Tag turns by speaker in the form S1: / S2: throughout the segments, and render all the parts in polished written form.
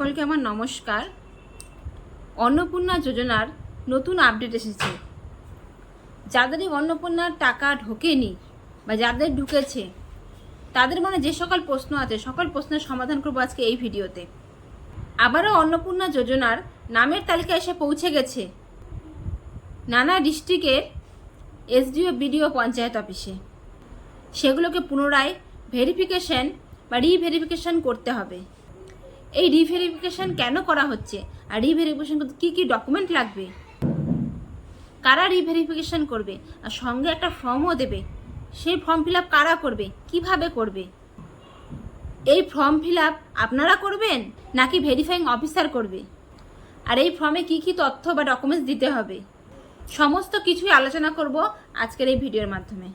S1: সকলকে আমার নমস্কার। অন্নপূর্ণা যোজনার নতুন আপডেট এসেছে। যাদেরই অন্নপূর্ণার টাকা ঢোকেনি বা যাদের ঢুকেছে তাদের মনে যে সকল প্রশ্ন আছে সকল প্রশ্নের সমাধান করব আজকে এই ভিডিওতে। আবারও অন্নপূর্ণা যোজনার নামের তালিকা এসে পৌঁছে গেছে নানা ডিস্ট্রিক্টের এসডিও বিডিও পঞ্চায়েত অফিসে। সেগুলোকে পুনরায় ভেরিফিকেশন বা রিভেরিফিকেশন করতে হবে। এই রিভেরিফিকেশন কেন করা হচ্ছে আর রিভেরিফিকেশন করতে কী কী ডকুমেন্ট লাগবে, কারা রিভেরিফিকেশন করবে আর সঙ্গে একটা ফর্মও দেবে, সেই ফর্ম ফিল আপ কারা করবে, কিভাবে করবে, এই ফর্ম ফিল আপ আপনারা করবেন নাকি ভেরিফাইং অফিসার করবে, আর এই ফর্মে কী কী তথ্য বা ডকুমেন্টস দিতে হবে, সমস্ত কিছুই আলোচনা করব আজকের এই ভিডিওর মাধ্যমে।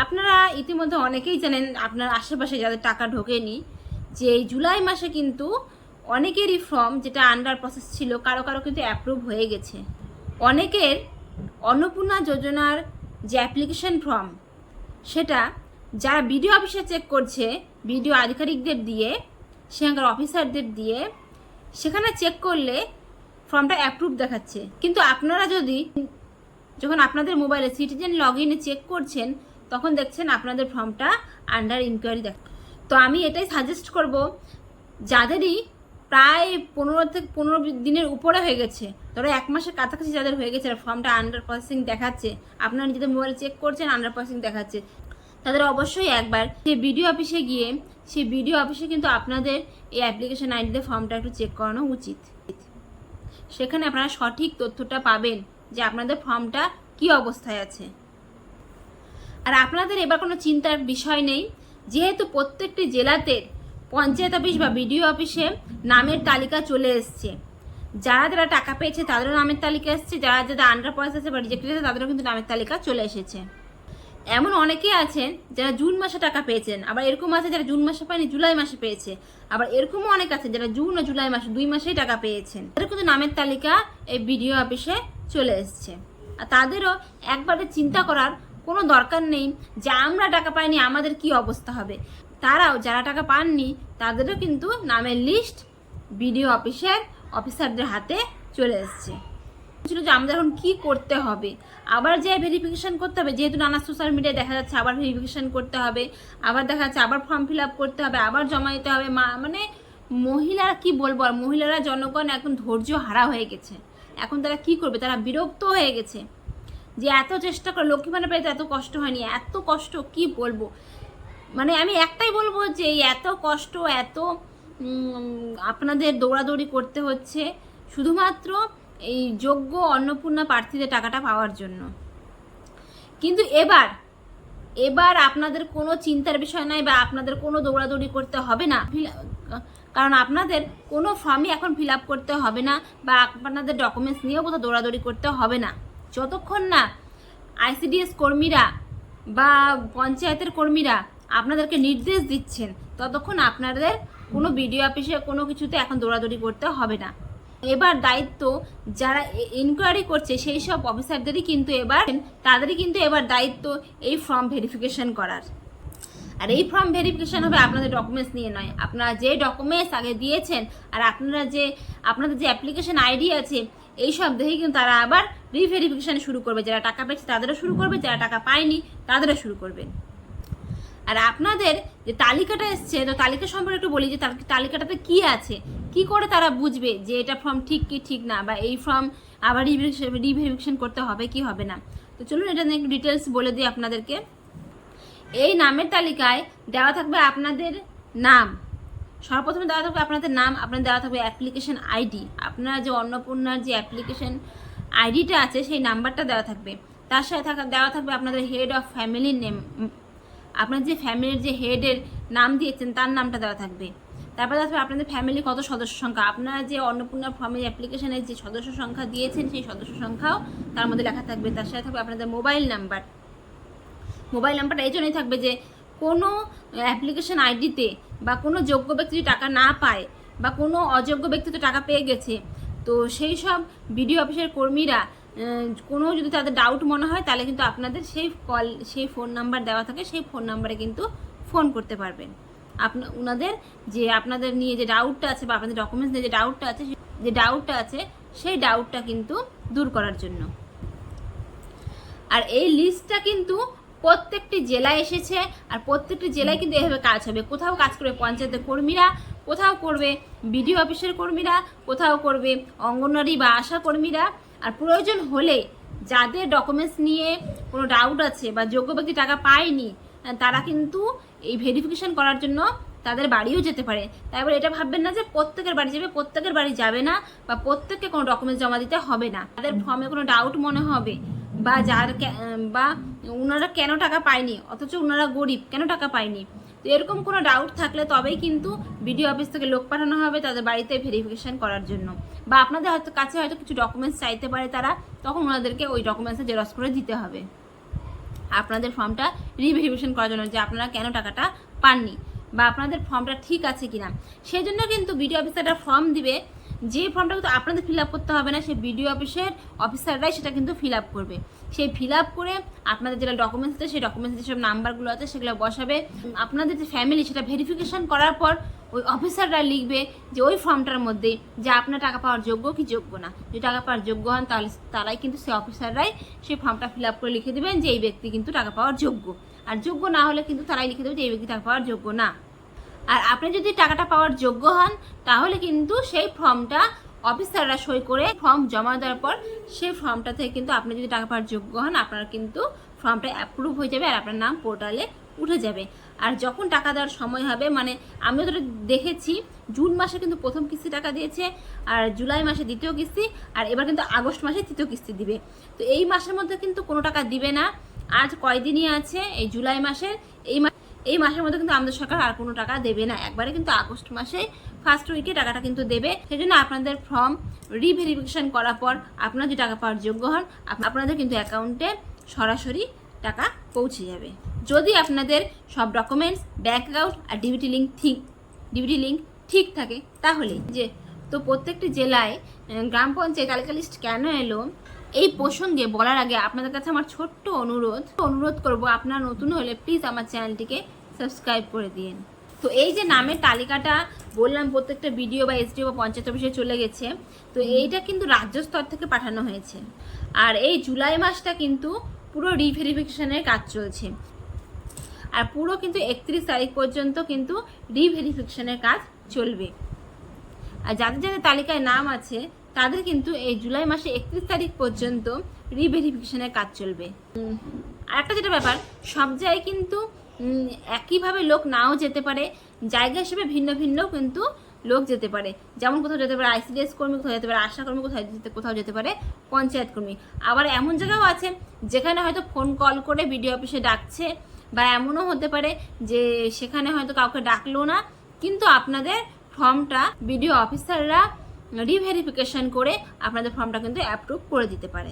S1: আপনারা ইতিমধ্যে অনেকেই জানেন, আপনার আশেপাশে যাদের টাকা ঢোকেনি, যে এই জুলাই মাসে কিন্তু অনেকেরই ফর্ম যেটা আন্ডার প্রসেস ছিল কারো কারো কিন্তু অ্যাপ্রুভ হয়ে গেছে। অনেকের অন্নপূর্ণা যোজনার যে অ্যাপ্লিকেশন ফর্ম সেটা যারা বিডিও অফিসে চেক করছে, বিডিও আধিকারিকদের দিয়ে, সেখানকার অফিসারদের দিয়ে, সেখানে চেক করলে ফর্মটা অ্যাপ্রুভ দেখাচ্ছে। কিন্তু আপনারা যখন আপনাদের মোবাইলে সিটিজেন লগ ইনে চেক করছেন তখন দেখছেন আপনাদের ফর্মটা আন্ডার ইনকোয়ারি দেখ। তো আমি এটাই সাজেস্ট করব, যাদেরই প্রায় 15 দিনের উপরে হয়ে গেছে, ধরো 1 মাসের কাছাকাছি যাদের হয়ে গেছে আর ফর্মটা আন্ডার প্রসেসিং দেখাচ্ছে, আপনারা নিজেদের মোবাইলে চেক করছেন আন্ডার প্রসেসিং দেখাচ্ছে, তাদের অবশ্যই একবার সেই বিডিও অফিসে গিয়ে সেই বিডিও অফিসে কিন্তু আপনাদের এই অ্যাপ্লিকেশন আইডিতে ফর্মটা একটু চেক করানো উচিত। সেখানে আপনারা সঠিক তথ্যটা পাবেন যে আপনাদের ফর্মটা কী অবস্থায় আছে। আর আপনাদের এবার কোনো চিন্তার বিষয় নেই, যেহেতু প্রত্যেকটি জেলাতে পঞ্চায়েত অফিস বা বিডিও অফিসে নামের তালিকা চলে এসছে। যারা যারা টাকা পেয়েছে তাদেরও নামের তালিকা এসছে, যারা যারা আন্ডার প্রসেস আছে বা রিজেক্টেড আছে তাদেরও কিন্তু নামের তালিকা চলে এসেছে। এমন অনেকেই আছেন যারা জুন মাসে টাকা পেয়েছেন, আবার এরকম আছে যারা জুন মাসে পায়নি জুলাই মাসে পেয়েছে, আবার এরকমও অনেক আছে যারা জুন ও জুলাই মাসে 2 মাসেই টাকা পেয়েছেন। তাদের কিন্তু নামের তালিকা এই বিডিও অফিসে চলে এসছে। আর তাদেরও একবারে চিন্তা করার কোনো দরকার নেই যে আমরা টাকা পাইনি আমাদের কি অবস্থা হবে। তারাও যারা টাকা পাননি তাদেরও কিন্তু নামের লিস্ট বিডিও অফিসারদের হাতে চলে এসছে। ছিল যে আমাদের এখন কী করতে হবে, আবার যে ভেরিফিকেশান করতে হবে, যেহেতু নানা সোশ্যাল মিডিয়ায় দেখা যাচ্ছে আবার ভেরিফিকেশান করতে হবে, আবার দেখা যাচ্ছে আবার ফর্ম ফিল আপ করতে হবে, আবার জমা দিতে হবে। মানে মহিলারা কি বলবো, আর মহিলারা জনগণ এখন ধৈর্য হারা হয়ে গেছে। এখন তারা কি করবে, তারা বিরক্ত হয়ে গেছে যে এত চেষ্টা করে লক্ষ্মী ভাণ্ডার পেতে এত কষ্ট হয়নি, এত কষ্ট কি বলবো। মানে আমি একটাই বলবো যে এত কষ্ট, এত আপনাদের দৌড়াদৌড়ি করতে হচ্ছে শুধুমাত্র এই যোগ্য অন্নপূর্ণা প্রার্থীদের টাকাটা পাওয়ার জন্য। কিন্তু এবার আপনাদের কোনো চিন্তার বিষয় নাই বা আপনাদের কোনো দৌড়াদৌড়ি করতে হবে না, কারণ আপনাদের কোনো ফর্মই এখন ফিল আপ করতে হবে না বা আপনাদের ডকুমেন্টস নিয়েও কোথাও দৌড়াদৌড়ি করতে হবে না। যতক্ষণ না আইসিডিএস কর্মীরা বা পঞ্চায়েতের কর্মীরা আপনাদেরকে নির্দেশ দিচ্ছেন ততক্ষণ আপনাদের কোনো বিডিও অফিসে কোনো কিছুতে এখন দৌড়াদৌড়ি করতে হবে না। এবার দায়িত্ব যারা ইনকোয়ারি করছে সেই সব অফিসারদেরই কিন্তু তাদেরই কিন্তু এবার দায়িত্ব এই ফর্ম ভেরিফিকেশন করার। আর এই ফর্ম ভেরিফিকেশন হবে আপনাদের ডকুমেন্টস নিয়ে নয়, আপনারা যে ডকুমেন্টস আগে দিয়েছেন আর আপনাদের যে অ্যাপ্লিকেশন আইডি আছে এই সব দেখেই কিন্তু তারা আবার রিভেরিফিকেশন শুরু করবে। যারা টাকা পেয়েছে তাদেরও শুরু করবে, যারা টাকা পায়নি তাদেরও শুরু করবে। আর আপনাদের যে তালিকাটা এসছে, তো তালিকা সম্পর্কে একটু বলি যে তালিকাটাতে কি আছে, কি করে তারা বুঝবে যে এটা ফর্ম ঠিক কি ঠিক না, বা এই ফর্ম আবার রিভেরিফিকেশন করতে হবে কি হবে না। তো চলুন এটা নিয়ে একটু ডিটেলস বলে দিই আপনাদেরকে। এই নামের তালিকায় দেওয়া থাকবে আপনাদের নাম, সর্বপ্রথমে দেওয়া থাকবে আপনাদের নাম, আপনাদের দেওয়া থাকবে অ্যাপ্লিকেশন আইডি, আপনার যে অন্নপূর্ণার যে অ্যাপ্লিকেশন আইডিটা আছে সেই নাম্বারটা দেওয়া থাকবে। তার সাথে দেওয়া থাকবে আপনাদের হেড অফ ফ্যামিলির নেম, আপনার যে ফ্যামিলির যে হেডের নাম দিয়েছেন তার নামটা দেওয়া থাকবে। তারপরে দেওয়া থাকবে আপনাদের ফ্যামিলি কত সদস্য সংখ্যা, আপনারা যে অন্নপূর্ণা ফর্মের অ্যাপ্লিকেশনের যে সদস্য সংখ্যা দিয়েছেন সেই সদস্য সংখ্যাও তার মধ্যে লেখা থাকবে। তার সাথে থাকবে আপনাদের মোবাইল নাম্বারটা এই জন্যই থাকবে যে কোনো অ্যাপ্লিকেশন আইডিতে বা কোনো যোগ্য ব্যক্তি যদি টাকা না পায় বা কোনো অযোগ্য ব্যক্তি তো টাকা পেয়ে গেছে, তো সেই সব বিডিও অফিসের কর্মীরা কোনো যদি তাদের ডাউট মনে হয় তাহলে কিন্তু আপনাদের সেই ফোন নাম্বার দেওয়া থাকে, সেই ফোন নাম্বারে কিন্তু ফোন করতে পারবেন। ওনাদের যে আপনাদের নিয়ে যে ডাউটটা আছে বা আপনাদের ডকুমেন্টস নিয়ে যে ডাউটটা আছে সেই ডাউটটা কিন্তু দূর করার জন্য। আর এই লিস্টটা কিন্তু প্রত্যেকটি জেলায় এসেছে, আর প্রত্যেকটি জেলায় কিন্তু এভাবে কাজ হবে। কোথাও কাজ করবে পঞ্চায়েতের কর্মীরা, কোথাও করবে বিডিও অফিসের কর্মীরা, কোথাও করবে অঙ্গনওয়াড়ি বা আশা কর্মীরা। আর প্রয়োজন হলে যাদের ডকুমেন্টস নিয়ে কোনো ডাউট আছে বা যোগ্য ব্যক্তি টাকা পায়নি, তারা কিন্তু এই ভেরিফিকেশন করার জন্য তাদের বাড়িও যেতে পারে। তাই বলে এটা ভাববেন না যে প্রত্যেকের বাড়ি যাবে, প্রত্যেকের বাড়ি যাবে না বা প্রত্যেককে কোনো ডকুমেন্টস জমা দিতে হবে না। তাদের ফর্মে কোনো ডাউট মনে হবে বা বা ওনারা কেন টাকা পায়নি, অথচ ওনারা গরিব, কেন টাকা পায়নি, তো এরকম কোনো ডাউট থাকলে তবেই কিন্তু বিডিও অফিস থেকে লোক পাঠানো হবে তাদের বাড়িতে ভেরিফিকেশন করার জন্য। বা আপনাদের কাছে হয়তো কিছু ডকুমেন্টস চাইতে পারে তারা, তখন ওনাদেরকে ওই ডকুমেন্টসে জেরক্স করে দিতে হবে আপনাদের ফর্মটা রিভেরিফিকেশন করার জন্য, যে আপনারা কেন টাকাটা পাননি বা আপনাদের ফর্মটা ঠিক আছে কিনা। সেই জন্য কিন্তু বিডিও অফিসাররা ফর্ম দিবে, যে ফর্মটা কিন্তু আপনাদের ফিল আপ করতে হবে না, সেই বিডিও অফিসের অফিসাররাই সেটা কিন্তু ফিল আপ করবে। সেই ফিল আপ করে আপনাদের যেটা ডকুমেন্টস আছে সেই ডকুমেন্টস যেসব নাম্বারগুলো আছে সেগুলো বসাবে। আপনাদের যে ফ্যামিলি সেটা ভেরিফিকেশন করার পর ওই অফিসাররা লিখবে যে ওই ফর্মটার মধ্যে যে আপনার টাকা পাওয়ার যোগ্য কি যোগ্য না। যদি টাকা পাওয়ার যোগ্য হন তাহলে তারাই কিন্তু সেই অফিসাররাই সেই ফর্মটা ফিল আপ করে লিখে দেবেন যে এই ব্যক্তি কিন্তু টাকা পাওয়ার যোগ্য। আর যোগ্য না হলে কিন্তু তারাই লিখে দেবে যে এই ব্যক্তি টাকা পাওয়ার যোগ্য না। আর আপনি যদি টাকাটা পাওয়ার যোগ্য হন তাহলে কিন্তু সেই ফর্মটা অফিসাররা সই করে ফর্ম জমা দেওয়ার পর সেই ফর্মটা থেকে কিন্তু আপনি যদি টাকা পাওয়ার যোগ্য হন আপনার কিন্তু ফর্মটা অ্যাপ্রুভ হয়ে যাবে আর আপনার নাম পোর্টালে উঠে যাবে। আর যখন টাকা দেওয়ার সময় হবে, মানে আমিও তো দেখেছি জুন মাসে কিন্তু প্রথম কিস্তি টাকা দিয়েছে, আর জুলাই মাসে দ্বিতীয় কিস্তি, আর এবার কিন্তু আগস্ট মাসে তৃতীয় কিস্তি দিবে। তো এই মাসের মধ্যে কিন্তু কোনো টাকা দিবে না। আজ কয়দিনই আছে এই জুলাই মাসের, এই মাসের মধ্যে কিন্তু আমাদের সরকার আর কোনো টাকা দেবে না, একবারে কিন্তু আগস্ট মাসে ফার্স্ট উইকে টাকাটা কিন্তু দেবে। সেই জন্য আপনাদের ফর্ম রিভেরিফিকেশন করার পর আপনারা যদি টাকা পাওয়ার যোগ্য হন আপনাদের কিন্তু অ্যাকাউন্টে সরাসরি টাকা পৌঁছে যাবে, যদি আপনাদের সব ডকুমেন্টস, ব্যাঙ্ক অ্যাকাউন্ট আর ডিবিটি লিঙ্ক ঠিক থাকে তাহলে। যে তো প্রত্যেকটি জেলায় গ্রাম পঞ্চায়েত তালিকা লিস্ট কেন এলো এই প্রসঙ্গে বলার আগে আপনাদের কাছে আমার ছোট্ট অনুরোধ করব, আপনারা নতুন হলে প্লিজ আমার চ্যানেলটিকে সাবস্ক্রাইব করে দিন। তো এই যে নামের তালিকাটা বললাম প্রত্যেকটা বিডিও বা এসডিও বা পঞ্চায়েত অফিসে চলে গেছে, তো এইটা কিন্তু রাজ্য স্তর থেকে পাঠানো হয়েছে। আর এই জুলাই মাসটা কিন্তু পুরো রিভেরিফিকেশনের কাজ চলছে, আর পুরো কিন্তু 31 তারিখ পর্যন্ত কিন্তু রিভেরিফিকেশনের কাজ চলবে। আর যাদের তালিকায় নাম আছে তাদের কিন্তু এই জুলাই মাসে 31 তারিখ পর্যন্ত রিভেরিফিকেশনের কাজ চলবে। আর একটা যেটা ব্যাপার, সব জায়গায় কিন্তু একইভাবে লোক নাও যেতে পারে, জায়গা হিসেবে ভিন্ন ভিন্ন কিন্তু লোক যেতে পারে। যেমন কোথাও যেতে পারে আইসিডিএস কর্মী, কোথাও যেতে পারে আশা কর্মী, কোথাও যেতে পারে পঞ্চায়েত কর্মী। আবার এমন জায়গাও আছে যেখানে হয়তো ফোন কল করে বিডিও অফিসে ডাকছে, বা এমনও হতে পারে যে সেখানে হয়তো কাউকে ডাকলো না, কিন্তু আপনাদের ফর্মটা বিডিও অফিসাররা রিভেরিফিকেশন করে আপনাদের ফর্মটা কিন্তু অ্যাপ্রুভ করে দিতে পারে,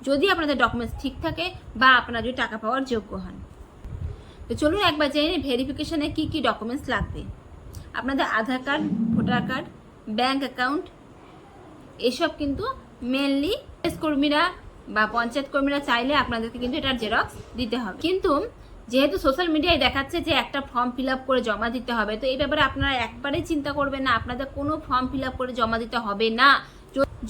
S1: যদি আপনাদের ডকুমেন্টস ঠিক থাকে বা আপনারা যদি টাকা পাওয়ার যোগ্য হন। তো চলুন একবার জেনে নিই ভেরিফিকেশনে কী কী ডকুমেন্টস লাগবে। আপনাদের Aadhaar card, voter card, bank account, এসব কিন্তু মেনলি কর্মীরা বা পঞ্চায়েত কর্মীরা চাইলে আপনাদেরকে কিন্তু এটার জেরক্স দিতে হবে। কিন্তু যেহেতু সোশ্যাল মিডিয়ায় দেখাচ্ছে যে একটা ফর্ম ফিল আপ করে জমা দিতে হবে, তো এই ব্যাপারে আপনারা একবারেই চিন্তা করবেন না, আপনাদের কোনো ফর্ম ফিল আপ করে জমা দিতে হবে না।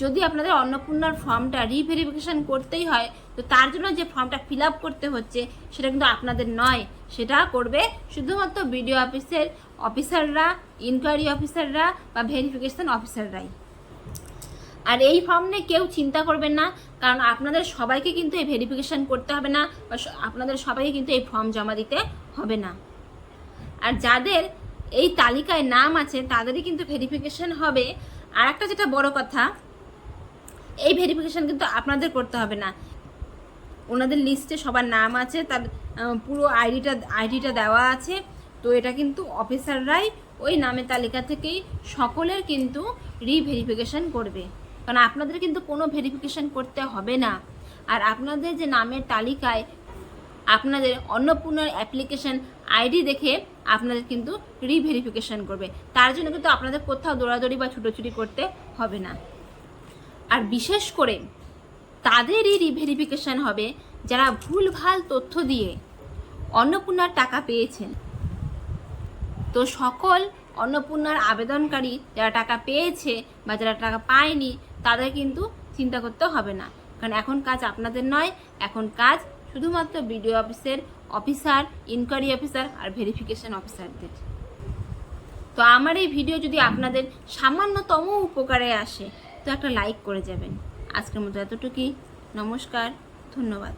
S1: যদি আপনাদের অন্নপূর্ণার ফর্মটা রিভেরিফিকেশন করতেই হয়, তো তার জন্য যে ফর্মটা ফিল আপ করতে হচ্ছে সেটা কিন্তু আপনাদের নয়, সেটা করবে শুধুমাত্র বিডিও অফিসের অফিসাররা, ইনকোয়ারি অফিসাররা বা ভেরিফিকেশন অফিসাররাই। আর এই ফর্ম নিয়ে কেউ চিন্তা করবেন না, কারণ আপনাদের সবাইকে কিন্তু এই ভেরিফিকেশন করতে হবে না, বা আপনাদের সবাইকে কিন্তু এই ফর্ম জমা দিতে হবে না। আর যাদের এই তালিকায় নাম আছে তাদেরই কিন্তু ভেরিফিকেশন হবে। আর একটা যেটা বড় কথা, এই ভেরিফিকেশন কিন্তু আপনাদের করতে হবে না, ওনাদের লিস্টে সবার নাম আছে, তার পুরো আইডিটা দেওয়া আছে, তো এটা কিন্তু অফিসাররাই ওই নামের তালিকা থেকেই সকলের কিন্তু রিভেরিফিকেশন করবে, কারণ আপনাদের কিন্তু কোনো ভেরিফিকেশন করতে হবে না। আর আপনাদের যে নামের তালিকায় আপনাদের অন্নপূর্ণার অ্যাপ্লিকেশন আইডি দেখে আপনাদের কিন্তু রিভেরিফিকেশন করবে, তার জন্য কিন্তু আপনাদের কোথাও দৌড়াদৌড়ি বা ছুটোছুটি করতে হবে না। আর বিশেষ করে তাদেরই রিভেরিফিকেশন হবে যারা ভুলভাল তথ্য দিয়ে অন্নপূর্ণার টাকা পেয়েছেন। তো সকল অন্নপূর্ণার আবেদনকারী যারা টাকা পেয়েছে বা যারা টাকা পায়নি তাদের কিন্তু চিন্তা করতে হবে না, কারণ এখন কাজ আপনাদের নয়, এখন কাজ শুধুমাত্র বিডিও অফিসের অফিসার, ইনকোয়ারি অফিসার আর ভেরিফিকেশন অফিসারদের। তো আমার এই ভিডিও যদি আপনাদের সামান্যতম উপকারে আসে তো একটা লাইক করে যাবেন। আজকের মতো এতটুকুই। নমস্কার, ধন্যবাদ।